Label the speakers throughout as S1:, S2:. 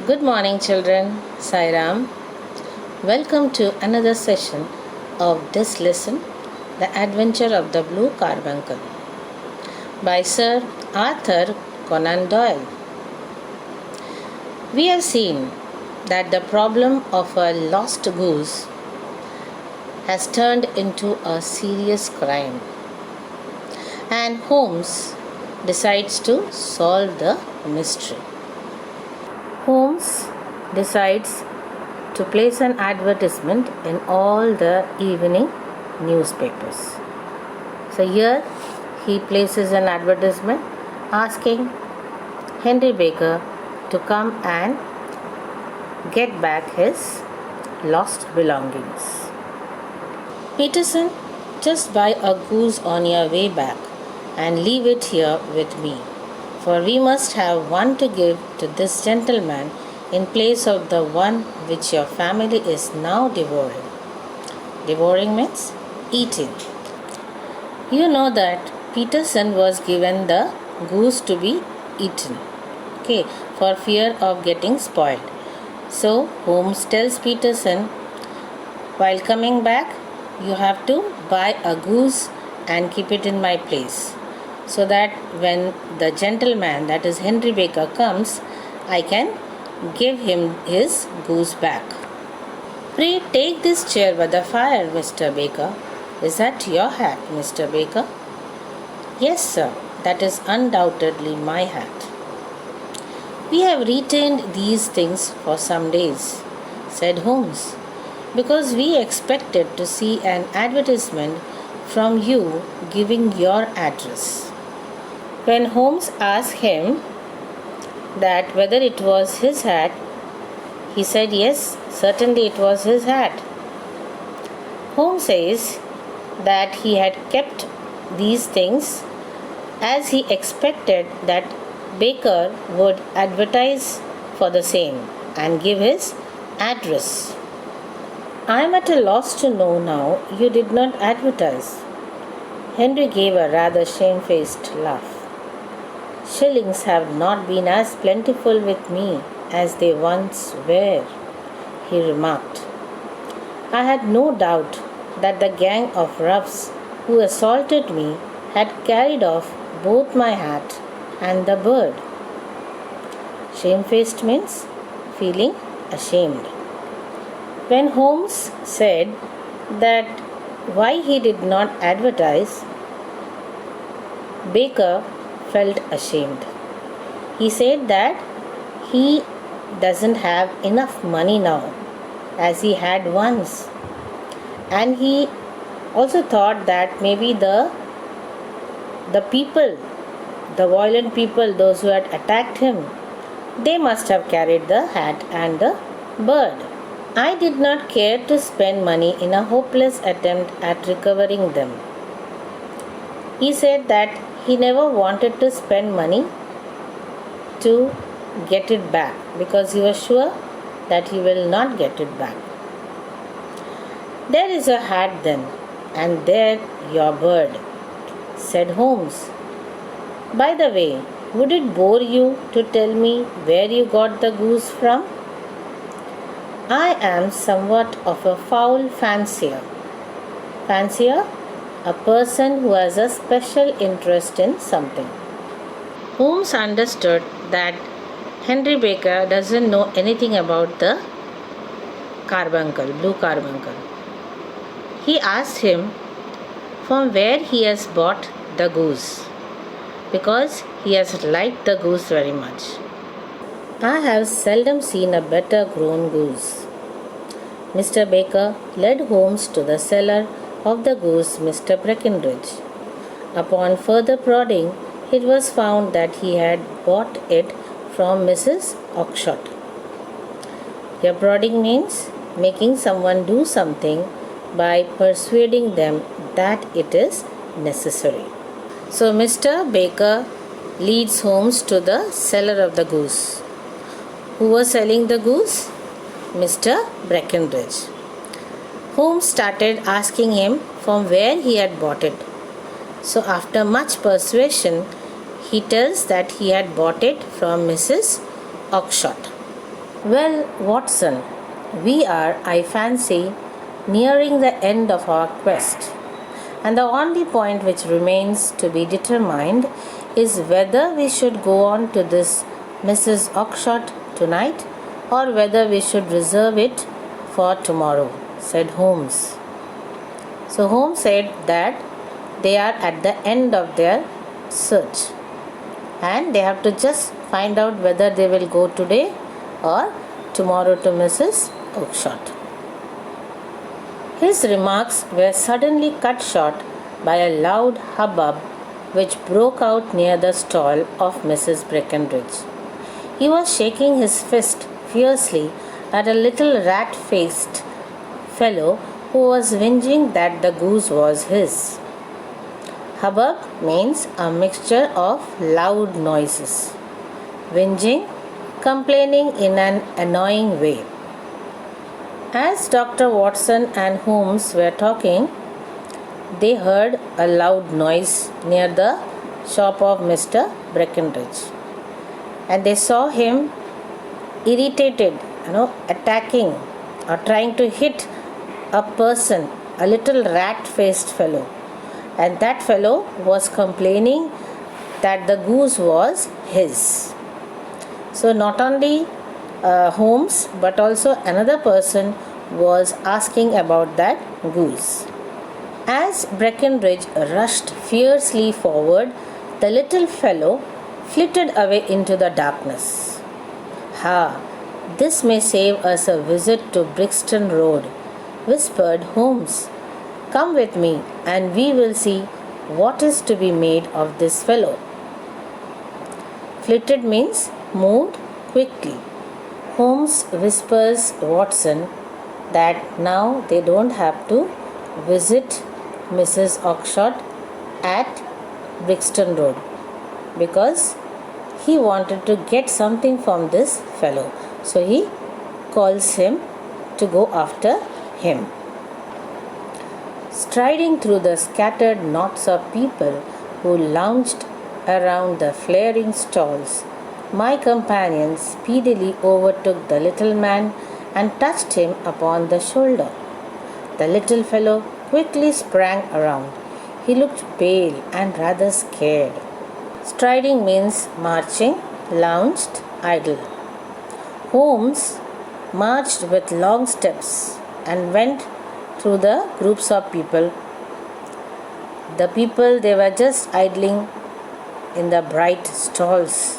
S1: Good morning, children. Sairam. Welcome to another session of this lesson, The Adventure of the Blue Carbuncle, by Sir Arthur Conan Doyle. We have seen that the problem of a lost goose has turned into a serious crime, and Holmes decides to solve the mystery. Holmes decides to place an advertisement in all the evening newspapers. So here he places an advertisement asking Henry Baker to come and get back his lost belongings. Peterson, just buy a goose on your way back and leave it here with me, for we must have one to give to this gentleman in place of the one which your family is now devouring. Devouring means eating. You know that Peterson was given the goose to be eaten, for fear of getting spoiled. So Holmes tells Peterson, while coming back, you have to buy a goose and keep it in my place, so that when the gentleman, that is Henry Baker, comes, I can give him his goose back. Pray take this chair by the fire, Mr. Baker. Is that your hat, Mr. Baker? Yes, sir, that is undoubtedly my hat. We have retained these things for some days, said Holmes, because we expected to see an advertisement from you giving your address. When Holmes asked him that whether it was his hat, he said yes, certainly it was his hat. Holmes says that he had kept these things as he expected that Baker would advertise for the same and give his address. I am at a loss to know now you did not advertise. Henry gave a rather shamefaced laugh. Shillings have not been as plentiful with me as they once were, he remarked. I had no doubt that the gang of roughs who assaulted me had carried off both my hat and the bird. Shamefaced means feeling ashamed. When Holmes said that why he did not advertise, Baker felt ashamed. He said that he doesn't have enough money now as he had once, and he also thought that maybe the people, the violent people, those who had attacked him, they must have carried the hat and the bird. I did not care to spend money in a hopeless attempt at recovering them. He said that he never wanted to spend money to get it back because he was sure that he will not get it back. There is a hat then, and there your bird, said Holmes. By the way, would it bore you to tell me where you got the goose from? I am somewhat of a fowl fancier. Fancier? A person who has a special interest in something. Holmes understood that Henry Baker doesn't know anything about the carbuncle, blue carbuncle. He asked him from where he has bought the goose, because he has liked the goose very much. I have seldom seen a better grown goose. Mr. Baker led Holmes to the cellar of the goose, Mr. Breckenridge. Upon further prodding, it was found that he had bought it from Mrs. Oxshott. Here prodding means making someone do something by persuading them that it is necessary. So Mr. Baker leads Holmes to the cellar of the goose. Who was selling the goose? Mr. Breckenridge. Holmes started asking him from where he had bought it. So after much persuasion, he tells that he had bought it from Mrs. Oxshott. Well, Watson, we are, I fancy, nearing the end of our quest, and the only point which remains to be determined is whether we should go on to this Mrs. Oxshott tonight or whether we should reserve it for tomorrow, said Holmes. So Holmes said that they are at the end of their search and they have to just find out whether they will go today or tomorrow to Mrs. Oxshott. His remarks were suddenly cut short by a loud hubbub which broke out near the stall of Mrs. Breckenridge. He was shaking his fist fiercely at a little rat-faced fellow who was whinging that the goose was his. Hubbub means a mixture of loud noises. Whinging, complaining in an annoying way. As Dr. Watson and Holmes were talking, they heard a loud noise near the shop of Mr. Breckenridge. And they saw him irritated, attacking or trying to hit a person, a little rat-faced fellow. And that fellow was complaining that the goose was his. So not only Holmes but also another person was asking about that goose. As Breckenridge rushed fiercely forward, the little fellow flitted away into the darkness. "Ha! This may save us a visit to Brixton Road," whispered Holmes. "Come with me and we will see what is to be made of this fellow." Flitted means moved quickly. Holmes whispers Watson that now they don't have to visit Mrs. Oxshott at Brixton Road because he wanted to get something from this fellow. So he calls him to go after him. Striding through the scattered knots of people who lounged around the flaring stalls, my companion speedily overtook the little man and touched him upon the shoulder. The little fellow quickly sprang around. He looked pale and rather scared. Striding means marching, lounged, idle. Holmes marched with long steps and went through the groups of people. The people, they were just idling in the bright stalls.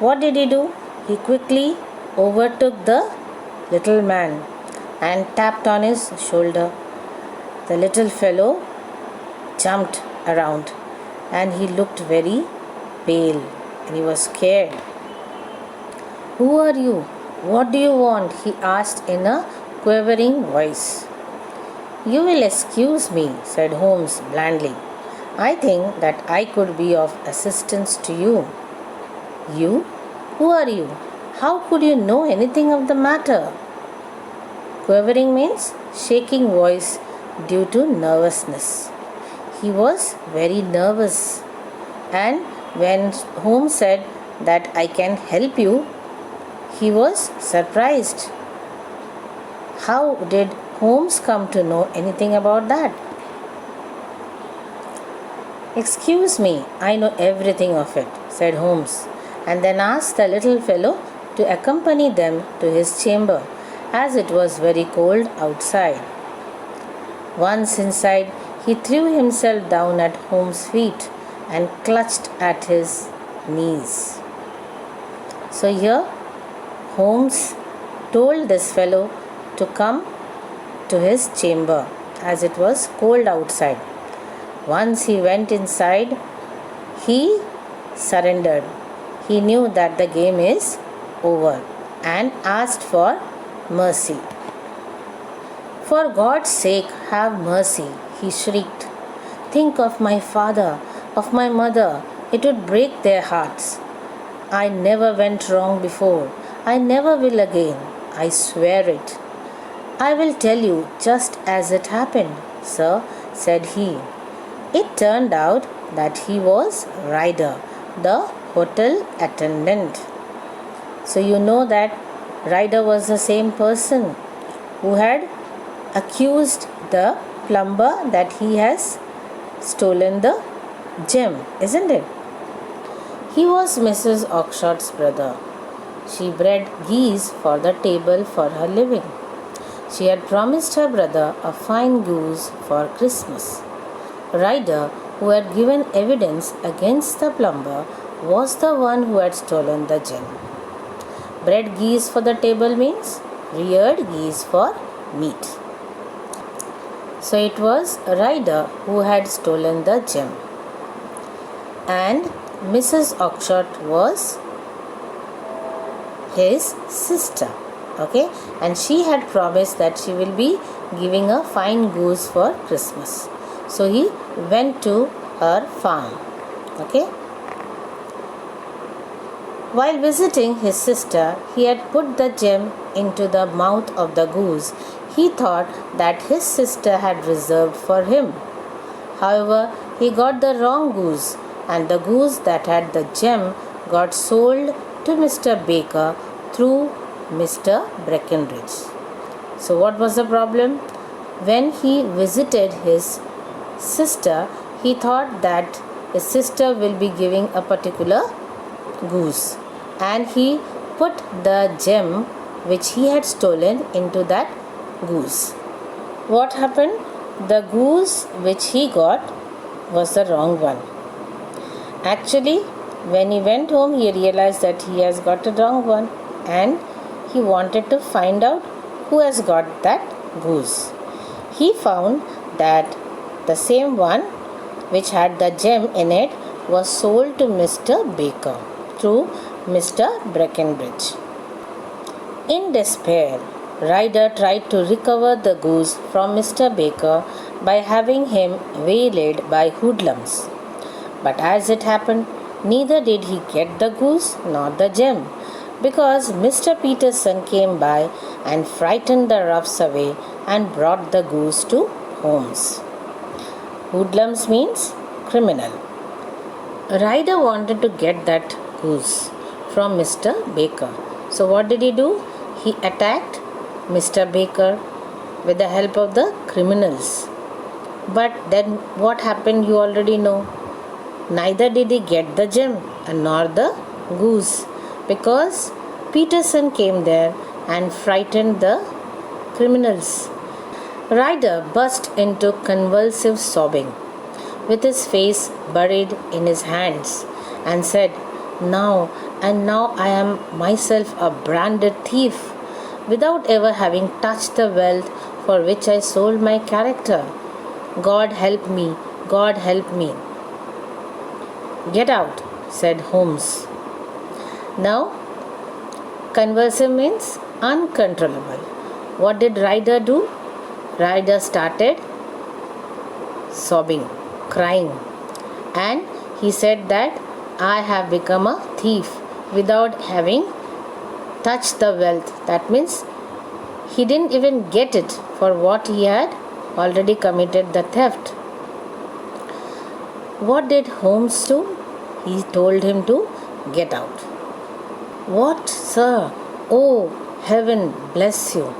S1: What did he do? He quickly overtook the little man and tapped on his shoulder. The little fellow jumped around and he looked very pale and he was scared. "Who are you? What do you want?" he asked in a quavering voice. "You will excuse me," said Holmes blandly. "I think that I could be of assistance to you." "You? Who are you? How could you know anything of the matter?" Quavering means shaking voice due to nervousness. He was very nervous. And when Holmes said that I can help you, he was surprised. How did Holmes come to know anything about that? "Excuse me, I know everything of it," said Holmes, and then asked the little fellow to accompany them to his chamber, as it was very cold outside. Once inside, he threw himself down at Holmes' feet and clutched at his knees. So here, Holmes told this fellow to come to his chamber, as it was cold outside. Once he went inside, he surrendered. He knew that the game is over and asked for mercy. "For God's sake, have mercy," he shrieked. "Think of my father, of my mother. It would break their hearts. I never went wrong before. I never will again. I swear it." "I will tell you just as it happened, sir," said he. It turned out that he was Ryder, the hotel attendant. So you know that Ryder was the same person who had accused the plumber that he has stolen the gem, isn't it? He was Mrs. Oxshot's brother. She bred geese for the table for her living. She had promised her brother a fine goose for Christmas. Ryder, who had given evidence against the plumber, was the one who had stolen the gem. Bred geese for the table means reared geese for meat. So it was Ryder who had stolen the gem. And Mrs. Oxshott was his sister. Okay, and she had promised that she will be giving a fine goose for Christmas. So he went to her farm. Okay. While visiting his sister, he had put the gem into the mouth of the goose he thought that his sister had reserved for him. However, he got the wrong goose, and the goose that had the gem got sold to Mr. Baker through Mr. Breckenridge. So what was the problem? When he visited his sister, he thought that his sister will be giving a particular goose, and he put the gem which he had stolen into that goose. What happened? The goose which he got was the wrong one. Actually, when he went home, he realized that he has got a wrong one, and he wanted to find out who has got that goose. He found that the same one which had the gem in it was sold to Mr. Baker through Mr. Breckenridge. In despair, Ryder tried to recover the goose from Mr. Baker by having him waylaid by hoodlums. But as it happened, neither did he get the goose nor the gem, because Mr. Peterson came by and frightened the roughs away and brought the goose to Holmes. Hoodlums means criminal. Ryder wanted to get that goose from Mr. Baker. So what did he do? He attacked Mr. Baker with the help of the criminals. But then what happened, you already know. Neither did he get the gem nor the goose, because Peterson came there and frightened the criminals. Ryder burst into convulsive sobbing, with his face buried in his hands, and said, Now I am myself a branded thief, without ever having touched the wealth for which I sold my character. God help me, God help me. Get out, said Holmes. Now, convulsive means uncontrollable. What did Ryder do? Ryder started sobbing, crying, and he said that I have become a thief without having touched the wealth. That means he didn't even get it for what he had already committed the theft. What did Holmes do? He told him to get out. What, sir? Oh, heaven bless you.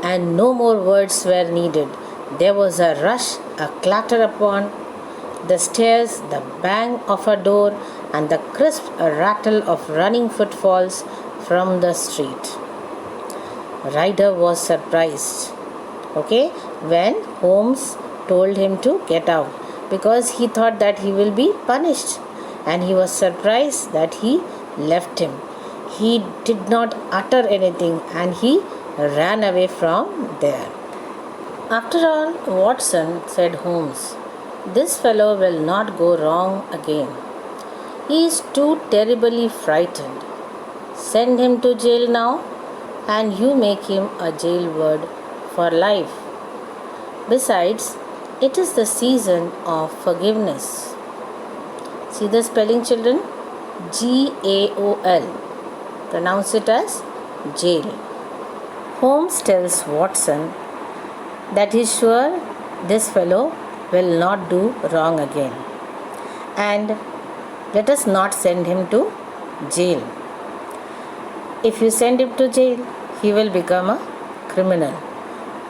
S1: And no more words were needed. There was a rush, a clatter upon the stairs, the bang of a door, and the crisp rattle of running footfalls from the street. Ryder was surprised, when Holmes told him to get out, because he thought that he will be punished, and he was surprised that he left him. He did not utter anything, and he ran away from there. After all, Watson, said Holmes, this fellow will not go wrong again. He is too terribly frightened. Send him to jail now, and you make him a jailward for life. Besides, it is the season of forgiveness. See the spelling, children? G-A-O-L. Pronounce it as jail. Holmes tells Watson that he is sure this fellow will not do wrong again, and let us not send him to jail. If you send him to jail, he will become a criminal.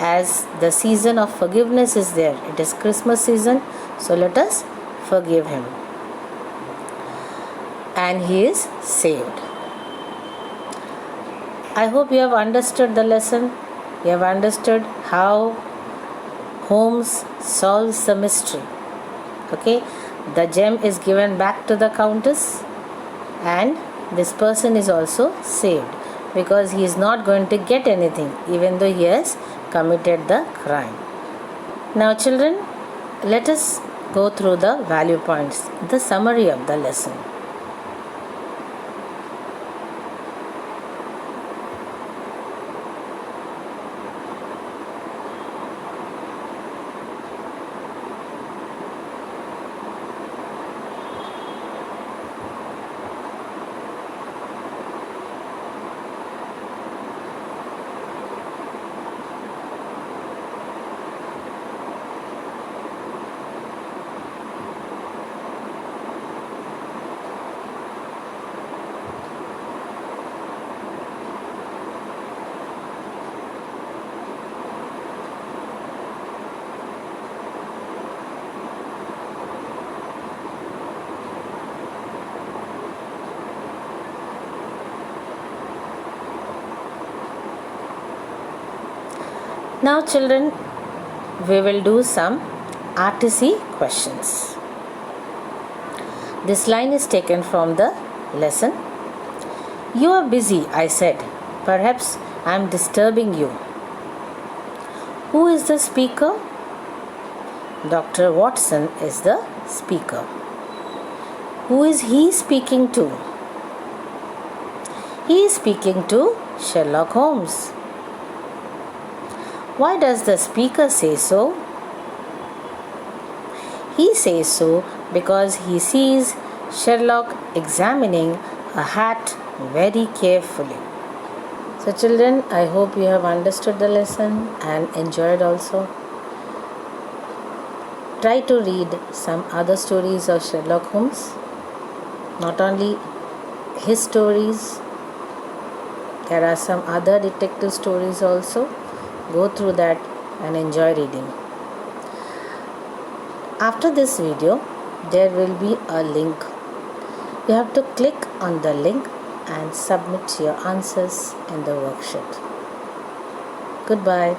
S1: As the season of forgiveness is there, it is Christmas season, so let us forgive him. And he is saved. I hope you have understood the lesson. You have understood how Holmes solves the mystery. Okay, the gem is given back to the countess, and this person is also saved because he is not going to get anything even though he has committed the crime. Now children, let us go through the value points, the summary of the lesson. Now children, we will do some artisy questions. This line is taken from the lesson. You are busy, I said. Perhaps I am disturbing you. Who is the speaker? Dr. Watson is the speaker. Who is he speaking to? He is speaking to Sherlock Holmes. Why does the speaker say so? He says so because he sees Sherlock examining a hat very carefully. So children, I hope you have understood the lesson and enjoyed also. Try to read some other stories of Sherlock Holmes. Not only his stories, there are some other detective stories also. Go through that and enjoy reading. After this video, there will be a link. You have to click on the link and submit your answers in the worksheet. Goodbye.